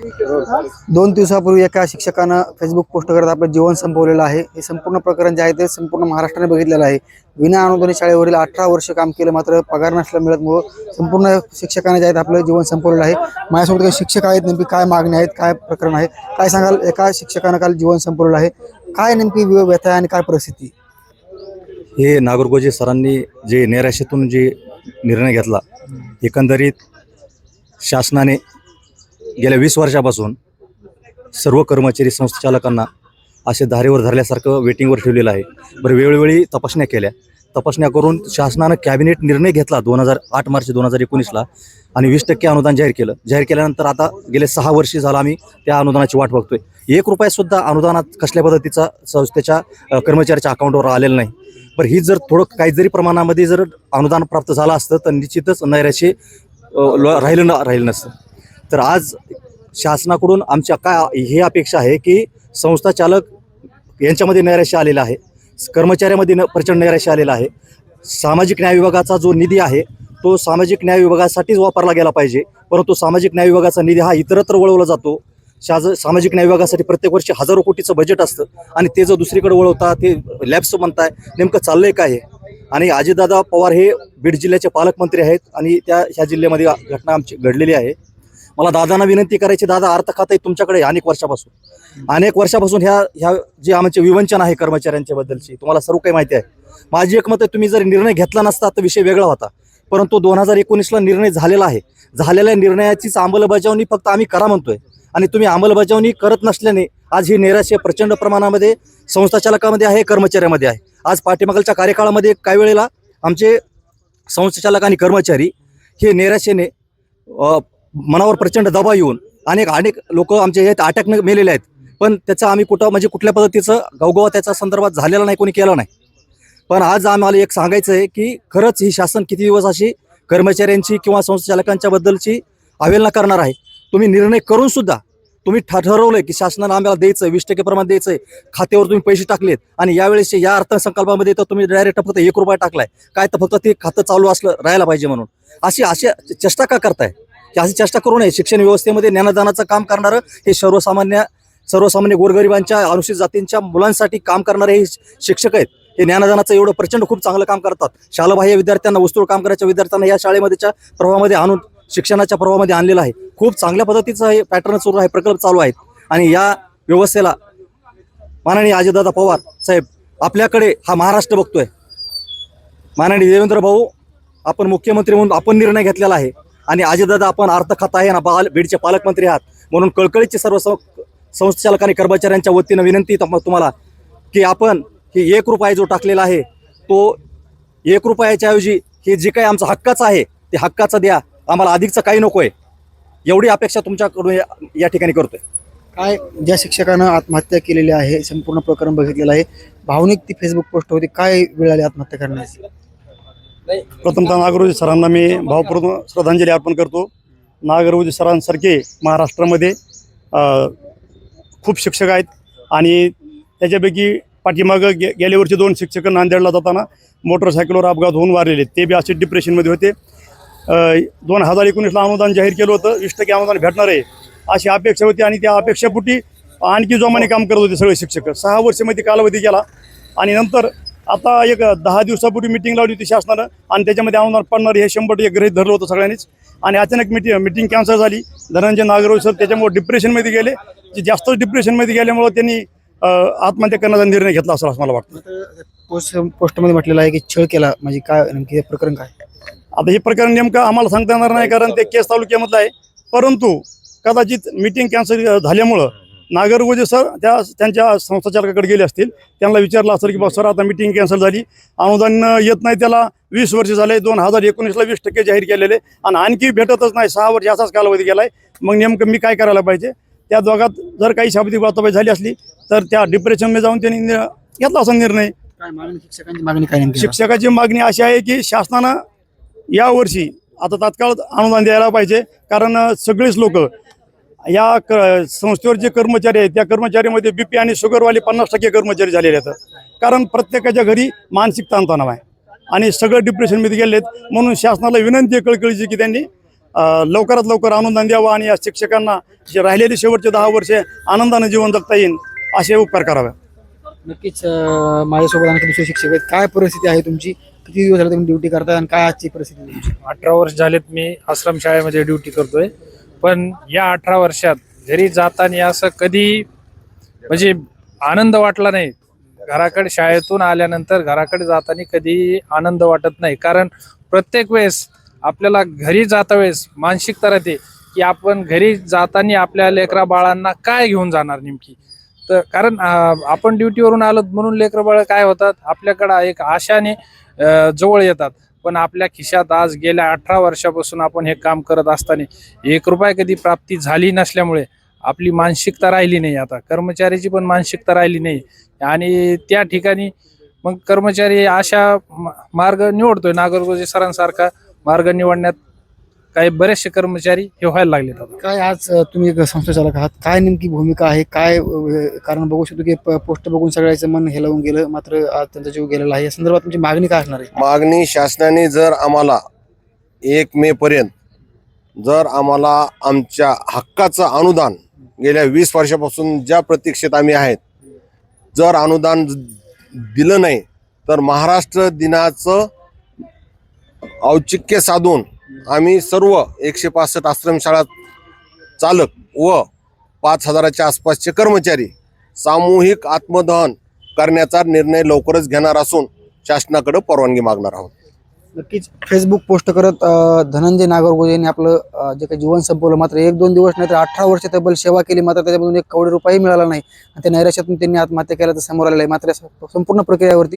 2 दिवसापूर्वी एका शिक्षकानं फेसबुक पोस्ट करत आपलं जीवन संपवलेलं आहे। हे संपूर्ण प्रकरण जे आहे ते संपूर्ण महाराष्ट्राने बघितलेलं आहे। विना अनुदानित शाळेवरील 18 वर्ष काम केलं, मात्र पगार नसल्यामुळे संपूर्ण शिक्षकाने जे आहेत आपलं जीवन संपवलेलं आहे। माझ्यासोबत काही शिक्षक आहेत, नेमकी काय मागणी आहेत, काय प्रकरण आहे, काय सांगाल? एका शिक्षकानं काल जीवन संपवलेलं आहे, काय नेमकी व्यथा आहे आणि काय परिस्थिती? हे नागरगोजे सरांनी जे नैराश्यातून जे निर्णय घेतला, एकंदरीत शासनाने गेल्या 20 वर्षापासून सर्व कर्मचारी संस्थाचालकांना असे धारेवर धरल्यासारखं वेटिंगवर ठेवलेलं आहे। बरं, वेळोवेळी तपासण्या करून शासनानं कॅबिनेट निर्णय घेतला 8 मार्च 2019ला आणि 20% अनुदान जाहीर केलं। जाहीर केल्यानंतर आता गेले 6 वर्षे झालं आम्ही त्या अनुदानाची वाट बघतोय। 1 रुपयासुद्धा अनुदानात कसल्या पद्धतीचा संस्थेच्या कर्मचाऱ्याच्या अकाउंटवर आलेलं नाही। बरं, ही जर थोडं काही जरी प्रमाणामध्ये जर अनुदान प्राप्त झालं असतं तर निश्चितच नैराश्य राहिलं नसतं। तर आज शासनाकडून आमच्या काय ही अपेक्षा आहे की संस्थाचालक यांच्यामध्ये नैराश्य आलेलं आहे, कर्मचाऱ्यामध्ये प्रचंड नैराश्य आलेलं आहे। सामाजिक न्याय विभागाचा जो निधी आहे तो सामाजिक न्याय विभागासाठीच वापरला गेला पाहिजे, परंतु सामाजिक न्याय विभागाचा निधी हा इतरत्र वळवला जातो। सामाजिक न्याय विभागासाठी प्रत्येक वर्षी हजारो कोटीचं बजेट असतं आणि ते जर दुसरीकडे वळवता ते लॅब्स म्हणताय, नेमकं चाललंय काय? आणि अजितदादा पवार हे बीड जिल्ह्याचे पालकमंत्री आहेत आणि ह्या जिल्ह्यामध्ये घटना आमची घडलेली आहे। मला दादांना विनंती करायची, दादा अर्थ खातं आहे तुमच्याकडे अनेक वर्षापासून ह्या जे आमचे विवंचन आहे कर्मचाऱ्यांच्या बद्दलची तुम्हाला सर्व काही माहिती आहे। माझी एक मत आहे, तुम्ही जर निर्णय घेतला नसता तर विषय वेगळा होता, परंतु 2019ला निर्णय झालेला आहे। झालेल्या निर्णयाचीच अंमलबजावणी फक्त आम्ही करा म्हणतोय आणि तुम्ही अंमलबजावणी करत नसल्याने आज ही नैराश्य प्रचंड प्रमाणामध्ये संस्थाचालकामध्ये आहे, कर्मचाऱ्यामध्ये आहे। आज पाठीमागच्या कार्यकाळामध्ये काही वेळेला आमचे संस्थाचालक आणि कर्मचारी हे नैराश्याने मनावर प्रचंड दबाव येऊन अनेक लोक आमचे हे अटॅकने मेलेले आहेत, पण त्याचा आम्ही कुठल्या पद्धतीचं गवगवा त्याच्या संदर्भात झालेला नाही, कोणी केलं नाही। पण आज आम्हाला एक सांगायचं आहे की खरंच ही शासन किती दिवस अशी कर्मचाऱ्यांची किंवा संस्थाचालकांच्या बद्दलची अवहेलना करणार आहे? तुम्ही निर्णय करून सुद्धा तुम्ही ठरवलंय की शासनानं आम्हाला द्यायचं 20% प्रमाण द्यायचंय, खात्यावर तुम्ही पैसे टाकलेत आणि यावेळेस या अर्थसंकल्पामध्ये तर तुम्ही डायरेक्ट फक्त 1 रुपया टाकलाय, काय तर फक्त ते खातं चालू राहायला पाहिजे म्हणून अशी चेष्टा का करताय? की अशी चेष्टा करू नये। शिक्षण व्यवस्थेमध्ये ज्ञानदानाचं काम करणारं हे सर्वसामान्य गोरगरिबांच्या अनुसूचित जातींच्या मुलांसाठी काम करणारे हे शिक्षक आहेत। हे ज्ञानदानाचं एवढं प्रचंड खूप चांगलं काम करतात। शालाबाह्य विद्यार्थ्यांना, वस्तूवर काम करायच्या विद्यार्थ्यांना या शाळेमध्येच्या प्रवाहामध्ये आणून शिक्षणाच्या प्रवाहामध्ये आणलेलं आहे। खूप चांगल्या पद्धतीचं हे पॅटर्न सुरू आहे, प्रकल्प चालू आहेत आणि या व्यवस्थेला माननीय अजितदादा पवार साहेब आपल्याकडे हा महाराष्ट्र बघतोय। माननीय देवेंद्र भाऊ आपण मुख्यमंत्री म्हणून आपण निर्णय घेतलेला आहे आणि अजितदादा आपण अर्थ खातं आहे ना, बीडचे पालकमंत्री आहात म्हणून कळकळीची सर्व संस्थाचालक आणि कर्मचाऱ्यांच्या वतीनं विनंती तुम्हाला की आपण हे 1 रुपया जो टाकलेला आहे तो 1 रुपयाच्या ऐवजी हे जे काही आमचा हक्काचं आहे ते हक्काचं द्या, आम्हाला अधिकचं काही नकोय, एवढी अपेक्षा तुमच्याकडून या ठिकाणी करतोय। काय ज्या शिक्षकानं आत्महत्या केलेली आहे, संपूर्ण प्रकरण बघितलेलं आहे, भावनिक ती फेसबुक पोस्ट होती, काय वेळ आली आत्महत्या करण्याची? प्रथमतः नागरगोजे सरांना मी भावपूर्ण श्रद्धांजली अर्पण करतो। नागरगोजे सरांसारखे महाराष्ट्रामध्ये खूप शिक्षक आहेत आणि त्याच्यापैकी पाठीमागं गेल्या वर्षी 2 शिक्षक नांदेडला जाताना मोटरसायकलवर अपघात होऊन वारलेले, ते बी असे डिप्रेशनमध्ये होते। 2019ला अनुदान जाहीर केलं होतं, 20% अनुदान भेटणार आहे अशी अपेक्षा होती आणि त्या अपेक्षापोटी आणखी जोमाने काम करत होते सगळे शिक्षक। 6 वर्षामध्ये कालावधी गेला आणि नंतर आता एक 10 दिवसापूर्वी मिटिंग लावली होती शासनानं आणि त्याच्यामध्ये अनुदान पडणार हे 100% गृहीत धरलं होतं सगळ्यांनीच आणि अचानक मिटिंग कॅन्सल झाली। धनंजय नागरगोजे सर त्याच्यामुळे डिप्रेशनमध्ये गेले, जास्त डिप्रेशनमध्ये गेल्यामुळे त्यांनी आत्महत्या करण्याचा निर्णय घेतला असं मला वाटतं। पोस्टमध्ये म्हटलेलं आहे की छळ केला, म्हणजे काय नेमकी हे प्रकरण काय? आता हे प्रकरण नेमकं आम्हाला सांगता येणार नाही कारण ते केस तालुक्यामधलं आहे, परंतु कदाचित मिटिंग कॅन्सल झाल्यामुळं नागरगोजे सर त्यांच्या संस्थाचालकाकडे गेले असतील, त्यांना विचारलं असेल की बा सर आता मिटिंग कॅन्सल झाली, अनुदान येत नाही, त्याला 20 वर्ष झाले, 2019ला 20% जाहीर केलेले आणि आणखी भेटतच नाही, 6 वर्ष असाच कालावधी गेलाय, मग नेमकं मी काय करायला पाहिजे? त्या दोघात जर काही शाब्दिक बाताबाई झाली असली तर त्या डिप्रेशनमध्ये जाऊन त्यांनी घेतला असा निर्णय। काय मागणी शिक्षकांची मागणी काय नेमकी? शिक्षकाची मागणी अशी आहे की शासनानं यावर्षी आता तात्काळ अनुदान द्यायला पाहिजे, कारण सगळेच लोक या संस्थेवर जे कर्मचारी आहेत त्या कर्मचाऱ्यामध्ये BP आणि शुगरवाले 50% कर्मचारी झालेले आहेत, कारण प्रत्येकाच्या घरी मानसिक ताणतणाव आहे आणि सगळं डिप्रेशनमध्ये गेलेत। म्हणून शासनाला विनंती आहे कळकळीची की त्यांनी लवकरात लवकर अनुदान द्यावं आणि या शिक्षकांना जे राहिलेली शेवटचे 10 वर्षे आनंदाने जीवन जगता येईल असे उपकार करावे. नक्कीच माझ्यासोबत आणखी दुसरे शिक्षक आहेत. काय परिस्थिती आहे तुमची? किती दिवस झाले तुम्ही ड्युटी करताय आणि काय आजची परिस्थिती आहे तुमची? 18 वर्ष झालेत मी आश्रमशाळेमध्ये ड्युटी करतोय. पण या 18 वर्षात घरी जाताना असं कधी म्हणजे आनंद वाटला नाही. घराकडे शाळेतून आल्यानंतर घराकडे जाताना कधी आनंद वाटत नाही. कारण प्रत्येक वेळेस आपल्याला घरी जाता वेळेस मानसिकता राहते की आपण घरी जाताना आपल्या लेकरा बाळांना काय घेऊन जाणार नेमकी. तर कारण आपण ड्युटीवरून आलो म्हणून लेकरं बाळ काय होतात आपल्याकडं एक आशाने जवळ येतात. पण आपल्या खिशात आज गेल्या 18 वर्षापासून आपण हे काम करत असताना 1 रुपया कधी प्राप्ती झाली नसल्यामुळे आपली मानसिकता राहिली नाही. आता कर्मचाऱ्याची पण मानसिकता राहिली नाही आणि त्या ठिकाणी मग कर्मचारी अशा मार्ग निवडतोय. नागरगोजे सरांसारखा मार्ग निवडण्यात काही बरेचसे कर्मचारी हे व्हायला लागलेत. आता काय आज तुम्ही एक संस्थाचालक आहात, काय नेमकी भूमिका आहे? काय कारण बघू शकतो की पोस्ट बघून सगळ्याचं मन हेलावून गेलं, मात्र आज त्यांचा जीव गेलेला आहे. या संदर्भात तुमची मागणी काय असणार आहे? मागणी शासनाने जर आम्हाला 1 मे पर्यंत जर आम्हाला आमच्या हक्काचं अनुदान गेल्या 20 वर्षापासून ज्या प्रतीक्षेत आम्ही आहेत जर अनुदान दिलं नाही तर महाराष्ट्र दिनाचं औचित्य साधून आम्ही सर्व 165 आश्रमशाळा चालक व 5,000च्या आसपासचे कर्मचारी सामूहिक आत्मदहन करण्याचा निर्णय लवकरच घेणार असून शासनाकडे परवानगी मागणार आहोत. नक्कीच फेसबुक पोस्ट करत धनंजय नागरगोजे यांनी आपलं जे काही जीवन संपवलं. मात्र 1-2 दिवस नाही तर 18 वर्ष तब्बल सेवा केली, मात्र त्याच्यामधून 1 करोड रुपयाही मिळाला नाही आणि त्या नैराश्यातून त्यांनी आत्महत्या केल्याचं समोर आलेलं आहे. मात्र संपूर्ण प्रक्रियेवरती